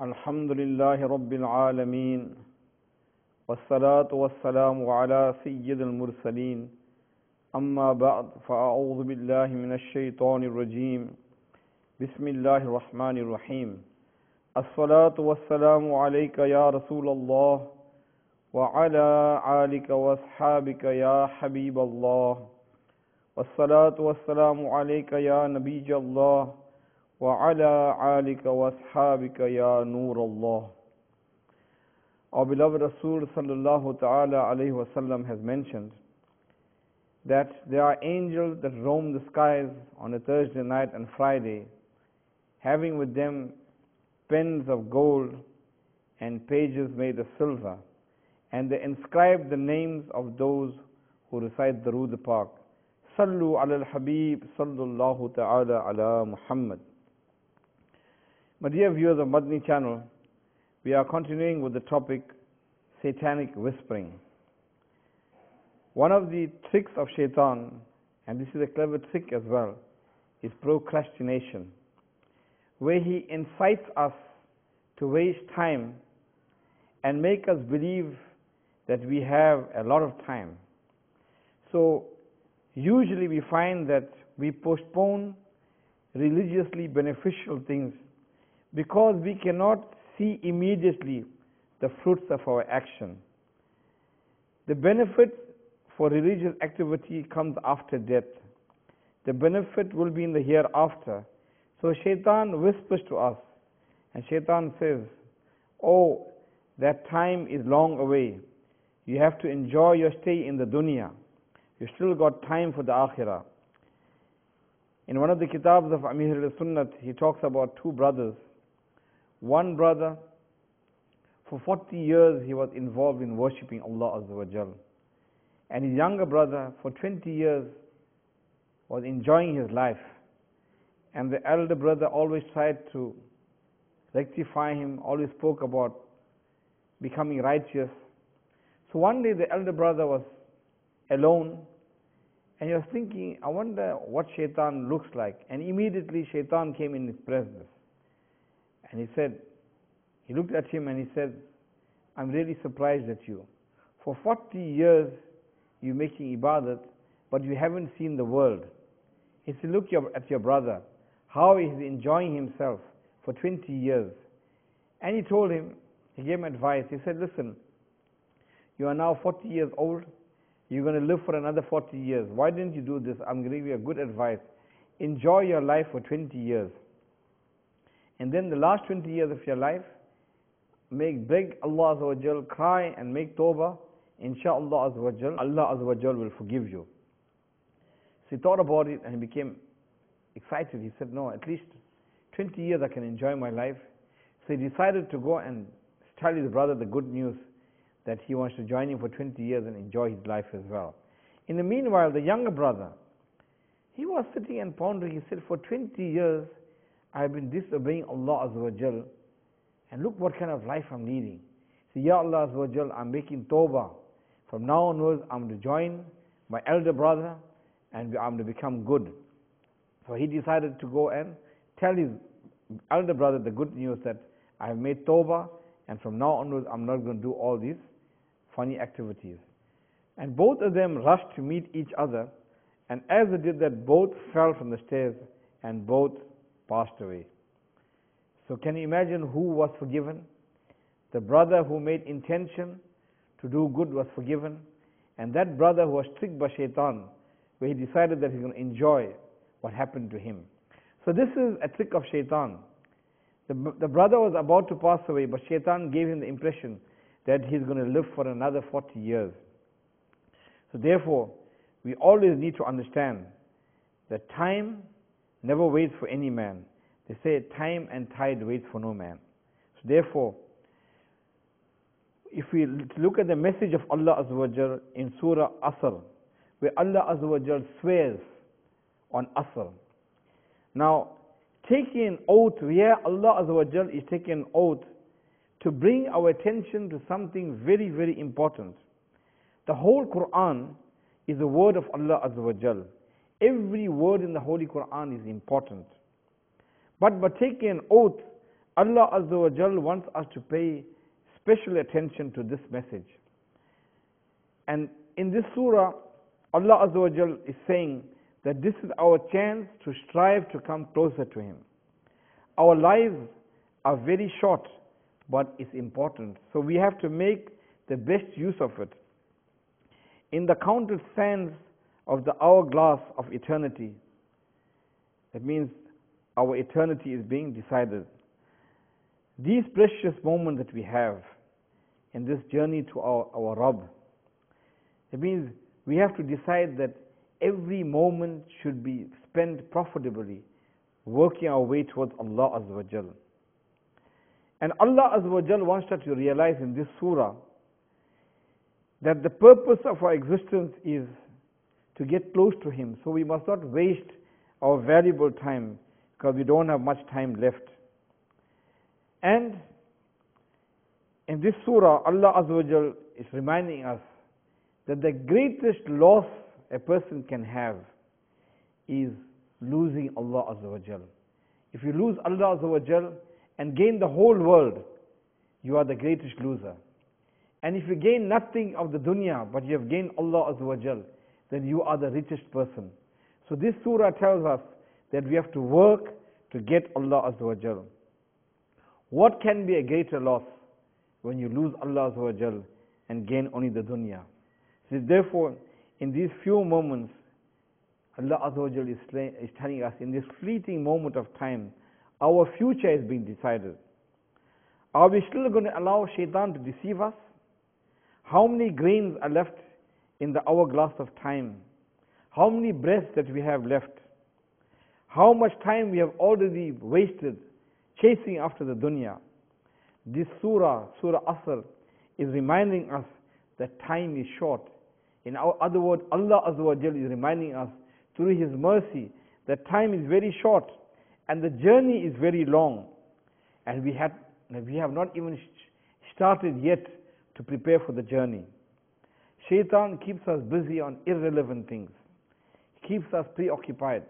الحمد لله رب العالمين والصلاة والسلام على سيد المرسلين أما بعد فأعوذ بالله من الشيطان الرجيم بسم الله الرحمن الرحيم الصلاة والسلام عليك يا رسول الله وعلى آلك وأصحابك يا حبيب الله والصلاة والسلام عليك يا نبي الله وعلى آلك وأصحابك يا نور الله. Our beloved Rasul sallallahu ta'ala alayhi wa sallam has mentioned that there are angels that roam the skies on a Thursday night and Friday, having with them pens of gold and pages made of silver, and they inscribe the names of those who recite the Durood Pak. Sallu ala al-Habib sallallahu ta'ala ala Muhammad. My dear viewers of Madni channel, we are continuing with the topic satanic whispering. One of the tricks of shaitan, and this is a clever trick as well, is procrastination, where he incites us to waste time and make us believe that we have a lot of time. So usually we find that we postpone religiously beneficial things because we cannot see immediately the fruits of our action. The benefit for religious activity comes after death. The benefit will be in the hereafter. So shaitan whispers to us, and shaitan says, oh, that time is long away. You have to enjoy your stay in the dunya. You still got time for the akhirah. In one of the kitabs of Amir al-Sunnat, he talks about two brothers. One brother, for 40 years he was involved in worshipping Allah Azza wa Jal. And his younger brother, for 20 years, was enjoying his life. And the elder brother always tried to rectify him, always spoke about becoming righteous. So one day the elder brother was alone, and he was thinking, I wonder what shaitan looks like. And immediately shaitan came in his presence. And he looked at him and he said, I'm really surprised at you. For 40 years you're making ibadat, but you haven't seen the world. He said, look at your brother, how he's enjoying himself for 20 years. And he told him, he gave him advice. He said, listen, you are now 40 years old, you're going to live for another 40 years. Why didn't you do this? I'm going to give you a good advice. Enjoy your life for 20 years. And then the last 20 years of your life, beg Allah Azza wa Jal, cry and make tawbah. Insha'Allah Azza wa Jal, Allah Azza wa Jal will forgive you. So he thought about it and he became excited. He said, no, at least 20 years I can enjoy my life. So he decided to go and tell his brother the good news that he wants to join him for 20 years and enjoy his life as well. In the meanwhile, the younger brother, he was sitting and pondering. He said, for 20 years I've been disobeying Allah Azza wa Jal, and look what kind of life I'm leading. So, Ya Allah Azza wa Jal, I'm making tawbah. From now onwards, I'm to join my elder brother and I'm to become good. So he decided to go and tell his elder brother the good news that I have made tawbah, and from now onwards, I'm not going to do all these funny activities. And both of them rushed to meet each other, and as they did that, both fell from the stairs and both passed away. So can you imagine who was forgiven? The brother who made intention to do good was forgiven, and that brother who was tricked by shaitan, where he decided that he's going to enjoy what happened to him. So this is a trick of shaitan. The brother was about to pass away, but shaitan gave him the impression that he's going to live for another 40 years. So therefore, we always need to understand that time never waits for any man. They say time and tide waits for no man. So therefore, if we look at the message of Allah Azza wa Jal in Surah Asr, where Allah Azza wa Jal swears on Asr. Now, taking an oath, where Allah Azza wa Jal is taking an oath to bring our attention to something very, very important. The whole Quran is the word of Allah Azza wa Jal. Every word in the Holy Quran is important. But by taking an oath, Allah Azza wa Jal wants us to pay special attention to this message. And in this surah, Allah Azza wa Jal is saying that this is our chance to strive to come closer to Him. Our lives are very short, but it's important. So we have to make the best use of it. In the counted sands of the hourglass of eternity, that means our eternity is being decided. These precious moments that we have in this journey to our Rabb, it means we have to decide that every moment should be spent profitably, working our way towards Allah Azza wa Jal. And Allah Azza wa Jal wants us to realize in this surah that the purpose of our existence is to get close to Him. So we must not waste our valuable time, because we don't have much time left. And in this surah, Allah Azza wa Jal is reminding us that the greatest loss a person can have is losing Allah Azza wa Jal. If you lose Allah Azza wa Jal and gain the whole world, you are the greatest loser. And if you gain nothing of the dunya, but you have gained Allah Azza wa Jal, then you are the richest person. So this surah tells us that we have to work to get Allah Azza wa Jal. What can be a greater loss when you lose Allah Azza wa Jal and gain only the dunya? So therefore, in these few moments, Allah Azza wa Jal is telling us, in this fleeting moment of time, our future is being decided. Are we still going to allow shaitan to deceive us? How many grains are left in the hourglass of time? How many breaths that we have left? How much time we have already wasted chasing after the dunya? This surah, Surah Asr, is reminding us that time is short. In other words, Allah Azza wa Jal is reminding us through His mercy that time is very short and the journey is very long. And we have not even started yet to prepare for the journey. Shaitan keeps us busy on irrelevant things. He keeps us preoccupied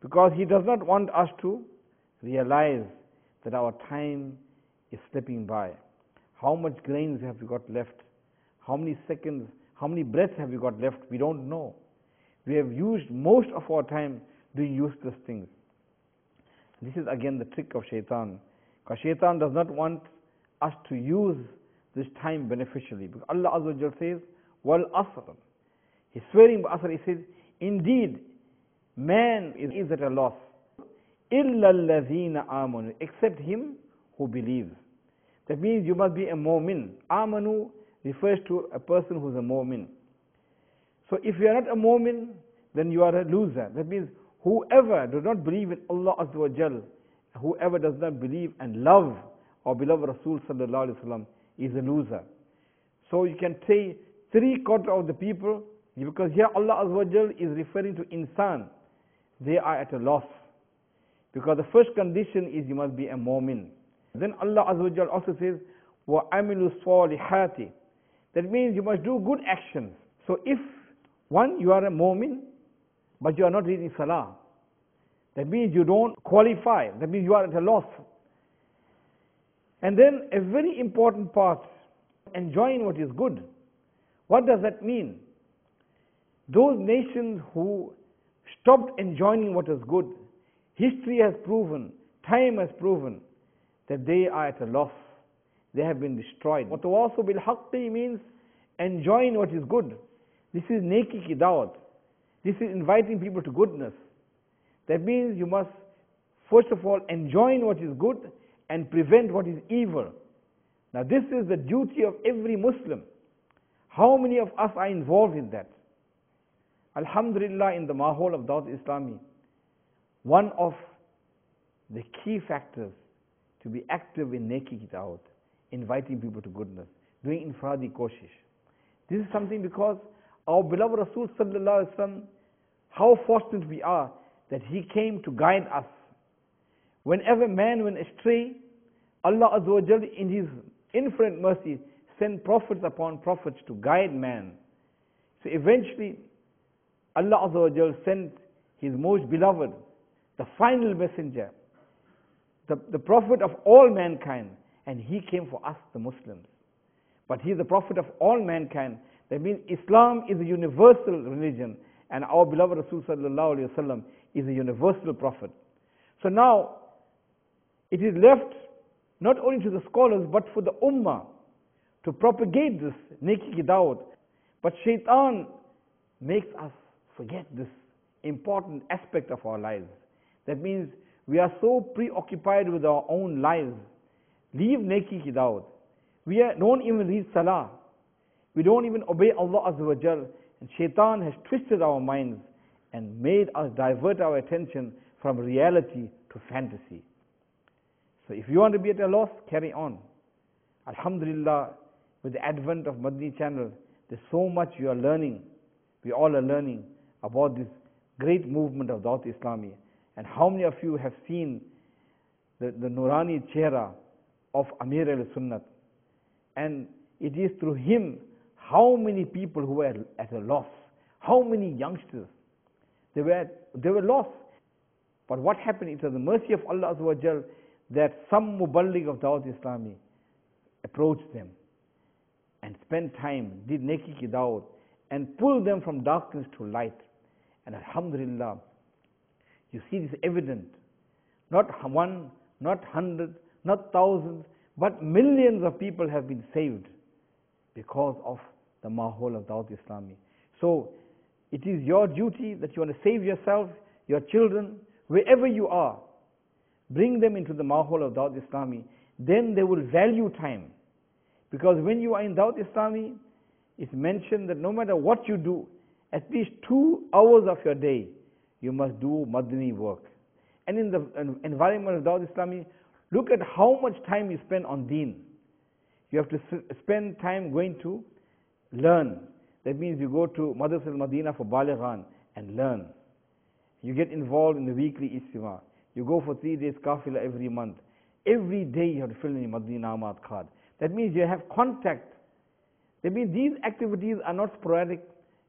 because he does not want us to realize that our time is slipping by. How much grains have we got left? How many seconds, how many breaths have we got left? We don't know. We have used most of our time doing useless things. This is again the trick of shaitan, because shaitan does not want us to use this time beneficially. Because Allah Azza wa Jal says, Wal Asr. He's swearing by Asr, He says, indeed, man is at a loss. Illa alladhina amanu, except him who believes. That means you must be a mu'min. Amanu refers to a person who's a mu'min. So if you are not a mu'min, then you are a loser. That means whoever does not believe in Allah Azza wa Jal, whoever does not believe and love our beloved Rasul sallallahu alaihi wasallam, is a loser. So you can say 3/4 of the people, because here Allah Azza wa Jal is referring to insan, they are at a loss. Because the first condition is you must be a mu'min. Then Allah Azza wa Jal also says, وَعَمِلُوا الصَّالِحَاتِ. That means you must do good actions. So if, one, you are a mu'min, but you are not reading salah, that means you don't qualify. That means you are at a loss. And then a very important part, enjoying what is good. What does that mean? Those nations who stopped enjoying what is good, history has proven, time has proven, that they are at a loss. They have been destroyed. وَتَوَاصُوا بِالْحَقِّ means enjoying what is good. This is neki ki dawat. This is inviting people to goodness. That means you must, first of all, enjoy what is good and prevent what is evil. Now this is the duty of every Muslim. How many of us are involved in that? Alhamdulillah, in the mahol of Dawat Islami, one of the key factors to be active in neki ki dawat, inviting people to goodness, doing infradi koshish. This is something because our beloved Rasul sallallahu alaihi wasallam, how fortunate we are that he came to guide us. Whenever man went astray, Allah Azza wa Jalla in His infinite mercy sent prophets upon prophets to guide man. So eventually, Allah Azza wa Jalla sent His most beloved, the final messenger, the Prophet of all mankind, and he came for us, the Muslims. But he is the Prophet of all mankind. That means Islam is a universal religion, and our beloved Rasul sallallahu alaihi wasallam is a universal Prophet. So now, it is left not only to the scholars, but for the Ummah to propagate this Neki Dawat. But Shaitan makes us forget this important aspect of our lives. That means we are so preoccupied with our own lives. Leave Neki Dawat. We don't even read Salah. We don't even obey Allah Azza wa Jal. And Shaitan has twisted our minds and made us divert our attention from reality to fantasy. So if you want to be at a loss, carry on. Alhamdulillah, with the advent of Madani channel, there's so much you are learning. We all are learning about this great movement of Dawat Islami. And how many of you have seen the Nurani Chehra of Amir al-Sunnat? And it is through him how many people who were at a loss, how many youngsters, they were lost. But what happened? It was the mercy of Allah Azza wa Jal that some Muballigh of Dawat Islami approached them and spent time, did Neki Dawat, and pulled them from darkness to light. And Alhamdulillah, you see this evident. Not one, not hundreds, not thousands, but millions of people have been saved because of the Mahol of Dawat Islami. So, it is your duty that you want to save yourself, your children, wherever you are. Bring them into the Mahol of Dawat Islami. Then they will value time. Because when you are in Dawat Islami, it's mentioned that no matter what you do, at least 2 hours of your day, you must do Madani work. And in the environment of Dawat Islami, look at how much time you spend on deen. You have to spend time going to learn. That means you go to Madrasa al-Madinah for Balighan and learn. You get involved in the weekly Ijtima. You go for 3 days Kafila every month. Every day you have to fill in your Madani Namat card. That means you have contact. That means these activities are not sporadic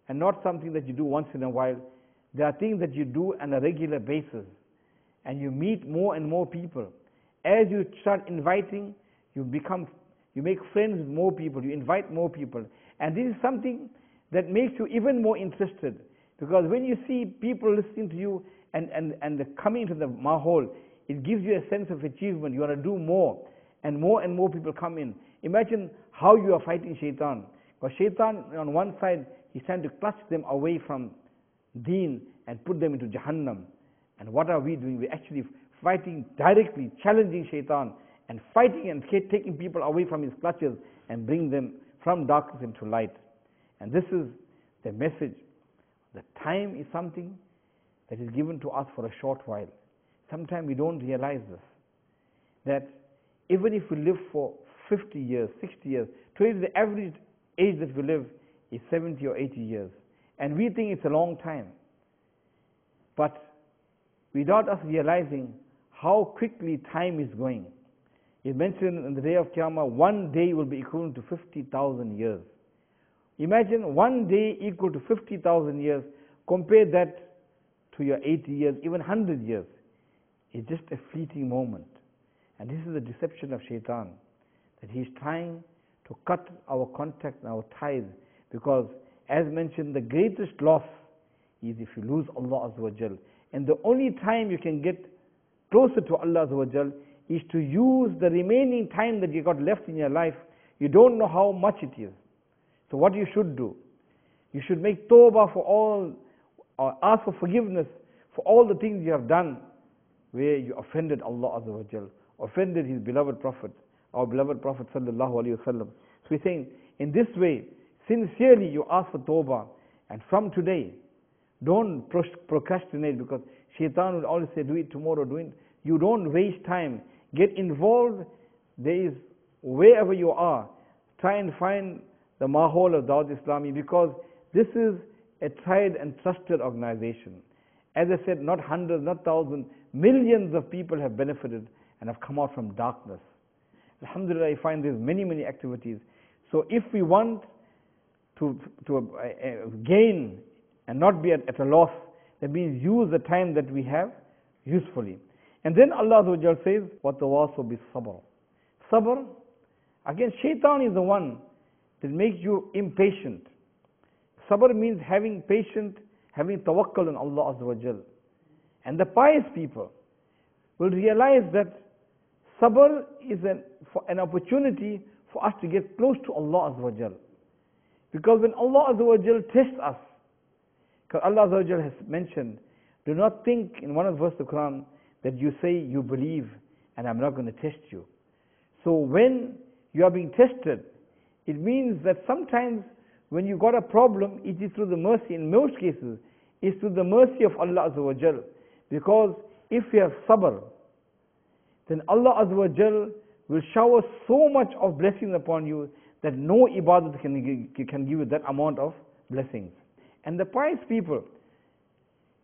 and not something that you do once in a while. They are things that you do on a regular basis. And you meet more and more people. As you start inviting, you make friends with more people, you invite more people. And this is something that makes you even more interested. Because when you see people listening to you and coming into the Mahol, it gives you a sense of achievement. You want to do more and more people come in. Imagine how you are fighting Shaitan. Because Shaitan, on one side, he's trying to clutch them away from deen and put them into Jahannam. And what are we doing? We're actually fighting directly, challenging Shaitan, and fighting and taking people away from his clutches and bring them from darkness into light. And this is the message. The time is something that is given to us for a short while. Sometimes we don't realize this. That even if we live for 50 years, 60 years, today the average age that we live is 70 or 80 years. And we think it's a long time. But without us realizing how quickly time is going. It mentioned in the day of Qiyamah, 1 day will be equivalent to 50,000 years. Imagine 1 day equal to 50,000 years. Compare that to your 80 years, even 100 years. It's just a fleeting moment. And this is the deception of Shaitan, that he's trying to cut our contact and our ties. Because, as mentioned, the greatest loss is if you lose Allah Azza wa Jal. And the only time you can get closer to Allah Azza wa Jal is to use the remaining time that you got left in your life. You don't know how much it is. So what you should do? You should make tawbah for all, or ask for forgiveness for all the things you have done where you offended Allah Azza wa Jal, offended His beloved Prophet, our beloved Prophet sallallahu alaihi wasallam. So we're saying, in this way, sincerely you ask for tawbah, and from today, don't procrastinate, because Shaitan will always say, do it tomorrow, do it. You don't waste time. Get involved. There is, wherever you are, try and find the Mahol of Dawat Islami, because this is a tried and trusted organization. As I said, not hundreds, not thousands, millions of people have benefited and have come out from darkness. Alhamdulillah, I find there's many activities. So if we want to gain and not be at a loss, that means use the time that we have usefully. And then Allah Azza wa Jal says, وَتَوَاصَوْا بِالصَّبْرِ. Sabr, again, shaitan is the one that makes you impatient. Sabr means having patience, having tawakkul on Allah Azza wa Jal. And the pious people will realize that sabr is an opportunity for us to get close to Allah Azza wa Jal. Because when Allah Azza wa Jal tests us, because Allah Azza wa Jal has mentioned, do not think in one of the verses of the Quran that you say you believe and I'm not going to test you. So when you are being tested, it means that sometimes when you got a problem, it is through the mercy, in most cases, it's through the mercy of Allah Azza wa Jal. Because if you have sabr, then Allah Azza wa Jal will shower so much of blessings upon you that no ibadat can give you that amount of blessings. And the pious people,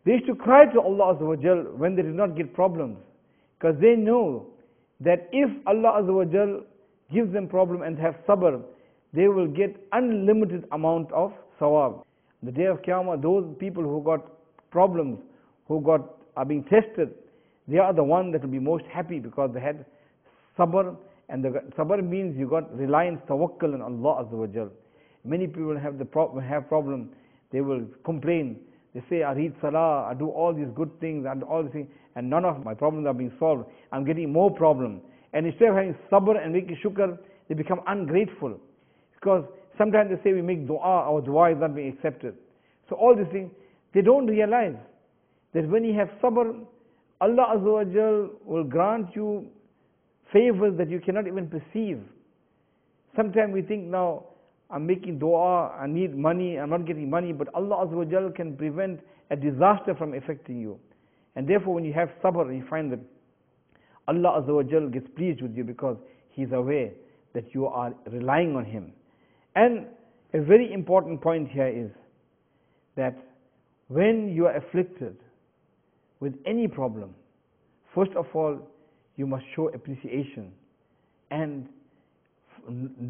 they used to cry to Allah Azza wa Jal when they did not get problems, because they know that if Allah Azza wa Jal gives them problem and have sabr, they will get unlimited amount of sawab. The day of Qiyamah, those people who got problems, are being tested, they are the ones that will be most happy because they had sabr. And the sabr means you got reliance, tawakkul on Allah Azza wa Jal. Many people have problem, they will complain. They say, I read salah, I do all these good things, I do all these things, and none of my problems are being solved. I'm getting more problems. And instead of having sabr and making shukr, they become ungrateful. Because sometimes they say we make dua, our dua is not being accepted. So all these things, they don't realize that when you have sabr, Allah Azza wa Jal will grant you favors that you cannot even perceive. Sometimes we think, now I'm making dua, I need money, I'm not getting money, but Allah Azza wa Jal can prevent a disaster from affecting you. And therefore when you have sabr, you find that Allah Azza wa Jal gets pleased with you because He's aware that you are relying on Him. And a very important point here is that when you are afflicted with any problem, first of all, you must show appreciation and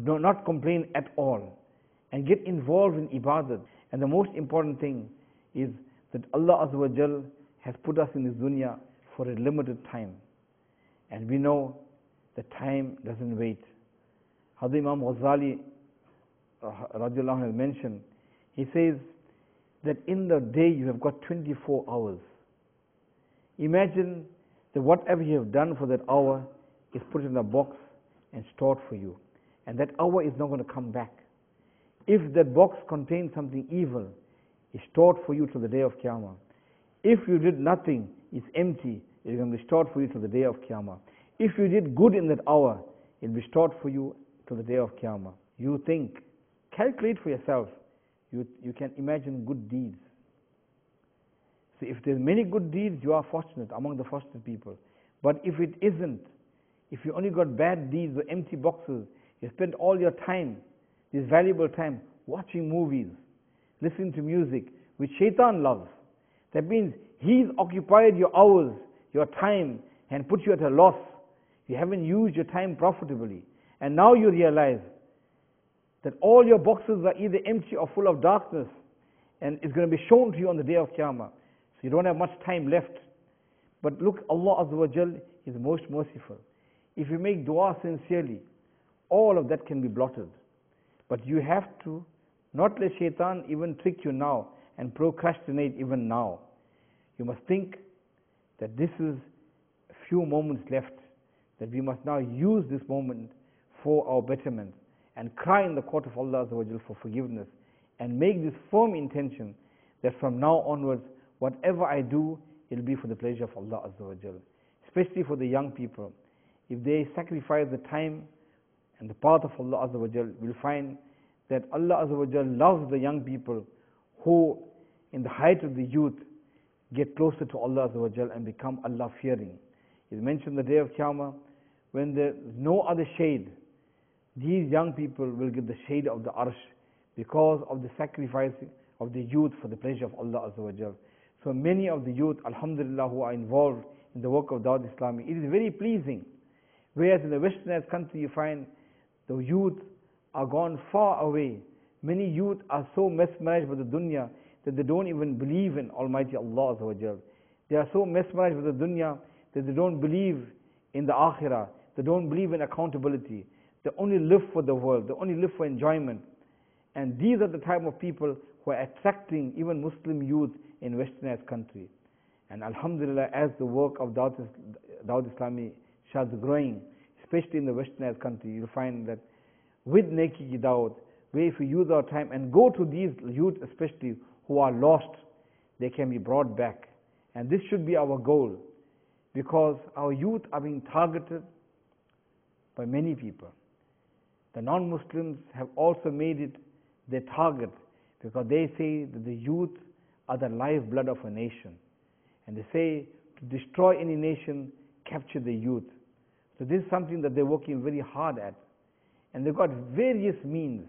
do not complain at all and get involved in ibadat. And the most important thing is that Allah Azza wa Jal has put us in this dunya for a limited time. And we know that time doesn't wait. Hazrat Imam Ghazali radiallahu anhu has mentioned, he says that in the day you have got 24 hours. Imagine that whatever you have done for that hour is put in a box and stored for you. And that hour is not going to come back. If that box contains something evil, it's stored for you till the day of Qiyamah. If you did nothing, it's empty, it's going to be stored for you till the day of Qiyamah. If you did good in that hour, it'll be stored for you till the day of Qiyamah. You think, calculate for yourself. You can imagine good deeds. So if there's many good deeds, you are fortunate, among the fortunate people. But if it isn't, if you only got bad deeds or empty boxes, you spend all your time, this valuable time, watching movies, listening to music, which shaitan loves. That means he's occupied your hours, your time, and put you at a loss. You haven't used your time profitably. And now you realize that all your boxes are either empty or full of darkness, and it's going to be shown to you on the day of Qiyamah. So you don't have much time left. But look, Allah Azza wa Jal is most merciful. If you make dua sincerely, all of that can be blotted. But you have to not let shaitan even trick you now and procrastinate even now. You must think that this is a few moments left, that we must now use this moment for our betterment and cry in the court of Allah Azza wa Jal for forgiveness and make this firm intention that from now onwards, whatever I do, it will be for the pleasure of Allah Azza wa Jal. Especially for the young people. If they sacrifice the time and the path of Allah Azza wa Jal, we'll find that Allah Azza wa Jal loves the young people who, in the height of the youth, get closer to Allah Azza wa Jal and become Allah fearing. It's mentioned the day of Qiyamah, when there is no other shade, these young people will get the shade of the Arsh because of the sacrifice of the youth for the pleasure of Allah Azza wa Jal. So many of the youth, alhamdulillah, who are involved in the work of Dawat Islami, it is very pleasing. Whereas in the westernized country you find the youth are gone far away. Many youth are so mesmerized by the dunya that they don't even believe in Almighty Allah Azza wa Jal. They are so mesmerized with the dunya that they don't believe in the akhirah, they don't believe in accountability, they only live for the world, they only live for enjoyment. And these are the type of people who are attracting even Muslim youth in westernized country. And alhamdulillah, as the work of Dawat Islami starts growing, especially in the westernized country, you'll find that with Neki Ki Dawat, where if we use our time and go to these youth especially who are lost, they can be brought back. And this should be our goal, because our youth are being targeted by many people. The non-Muslims have also made it their target, because they say that the youth are the lifeblood of a nation. And they say to destroy any nation, capture the youth. So this is something that they're working very hard at. And they've got various means.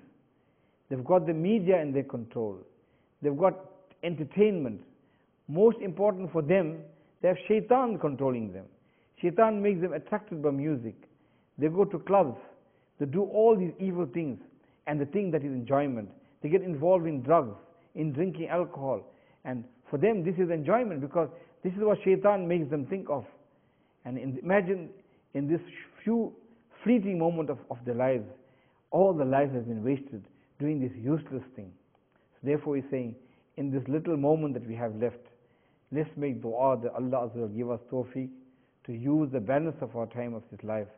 They've got the media in their control. They've got entertainment. Most important for them, they have shaitan controlling them. Shaitan makes them attracted by music. They go to clubs. They do all these evil things, and they think that is enjoyment. They get involved in drugs, in drinking alcohol, and for them this is enjoyment, because this is what shaitan makes them think of. And imagine in this few fleeting moment of their lives, all the life has been wasted doing this useless thing. So therefore he's saying, in this little moment that we have left, let's make dua that Allah Azza wa Jalla give us tawfiq to use the balance of our time of this life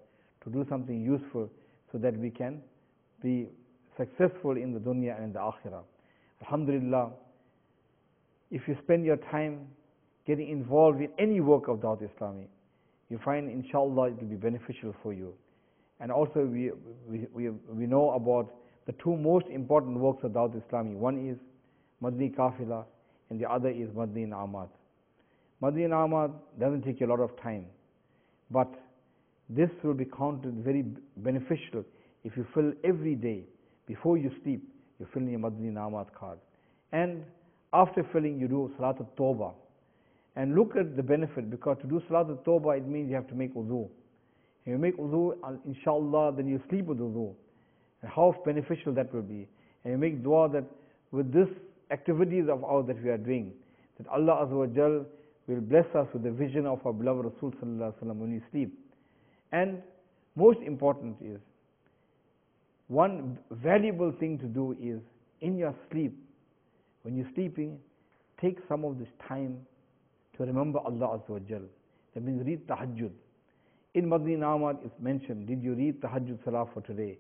to do something useful, so that we can be successful in the dunya and in the akhirah. Alhamdulillah, if you spend your time getting involved in any work of Dawat Islami, you find inshallah it will be beneficial for you. And also we know about the two most important works of Dawat Islami. One is Madni Kafila and the other is Madni Na'amat. Madni Na'amat doesn't take a lot of time, but this will be counted very beneficial if you fill every day, before you sleep, you fill in your Madni Na'amat card. And after filling, you do Salatul Tawbah. And look at the benefit, because to do Salatul Tawbah, it means you have to make wudu. If you make wudu, inshallah, then you sleep with wudu. And how beneficial that will be. And you make dua that with this activities of ours that we are doing, that Allah Azza wa Jal will bless us with the vision of our beloved Rasul Sallallahu Alaihi Wasallam when we sleep. And most important is, one valuable thing to do is, in your sleep, when you're sleeping, take some of this time to remember Allah Azza wa Jal. That means read Tahajjud. In Madni Na'amat it's mentioned, did you read Tahajjud Salah for today?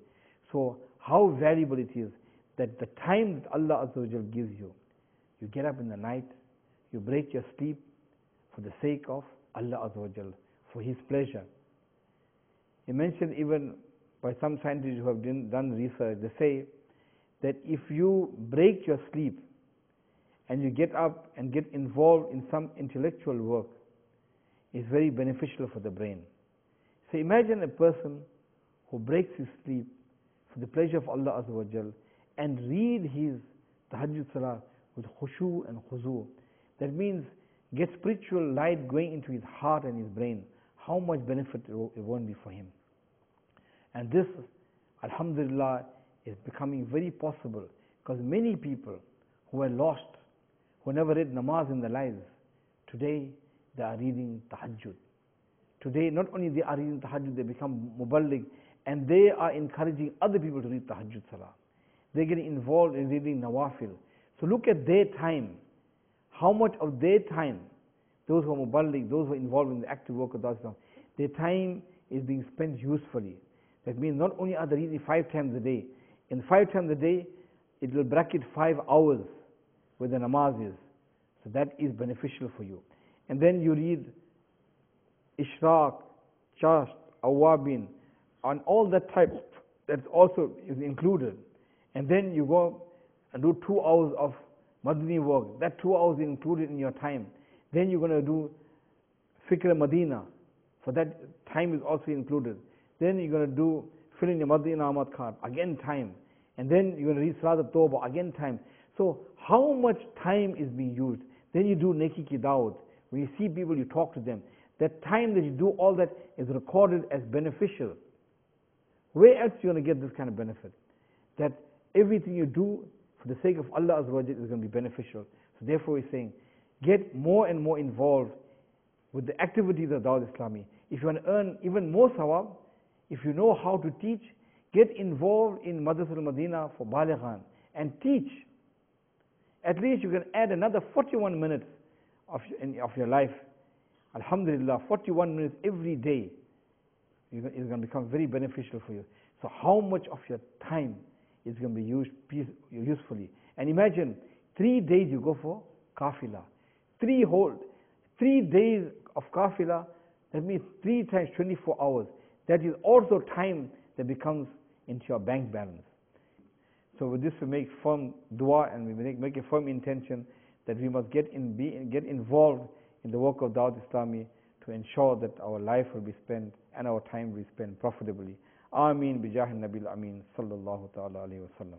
So how valuable it is that the time that Allah Azza wa Jal gives you, you get up in the night, you break your sleep for the sake of Allah Azza wa Jal, for His pleasure. He mentioned even by some scientists who have done research, they say that if you break your sleep and you get up and get involved in some intellectual work, it's very beneficial for the brain. So imagine a person who breaks his sleep for the pleasure of Allah Azza wa Jal and read his Tahajjud Salah with khushu and khuzu. That means get spiritual light going into his heart and his brain. How much benefit it won't be for him. And this, alhamdulillah, is becoming very possible, because many people who were lost, who never read namaz in their lives, today they are reading Tahajjud. Today not only they are reading Tahajjud, they become muballigh, and they are encouraging other people to read Tahajjud Salah. They're getting involved in reading Nawafil. So look at their time. How much of their time, those who are muballigh, those who are involved in the active work of Dawah, their time is being spent usefully. That means not only are they reading 5 times a day, in 5 times a day, it will bracket 5 hours where the namaz is. So that is beneficial for you. And then you read Ishraq, Chasht, Awabin, and all that type that also is included. And then you go and do 2 hours of Madni work. That 2 hours is included in your time. Then you're going to do Fikr Madina. For that time is also included. Then you're going to do fill in your Madni Na'amat card, again time. And then you're going to read Salat Tawbah, again time. So how much time is being used? Then you do Neki Ki Dawat. When you see people, you talk to them. That time that you do all that is recorded as beneficial. Where else are you going to get this kind of benefit? That everything you do for the sake of Allah Azza wa Jalla is going to be beneficial. So therefore he's saying, get more and more involved with the activities of Dawah Islami. If you want to earn even more sawab, if you know how to teach, get involved in Madrasatul Madinah for Balighan and teach. At least you can add another 41 minutes of your life. Alhamdulillah, 41 minutes every day is going to become very beneficial for you. So how much of your time is going to be used usefully? And imagine 3 days you go for kafila. 3 days of kafila, that means 3 times 24 hours. That is also time that becomes into your bank balance. So with this we make firm dua and we make a firm intention that we must get involved in the work of Dawah Islami to ensure that our life will be spent and our time will be spent profitably. Ameen bi jahi Nabil Ameen sallallahu ta'ala alayhi wa sallam.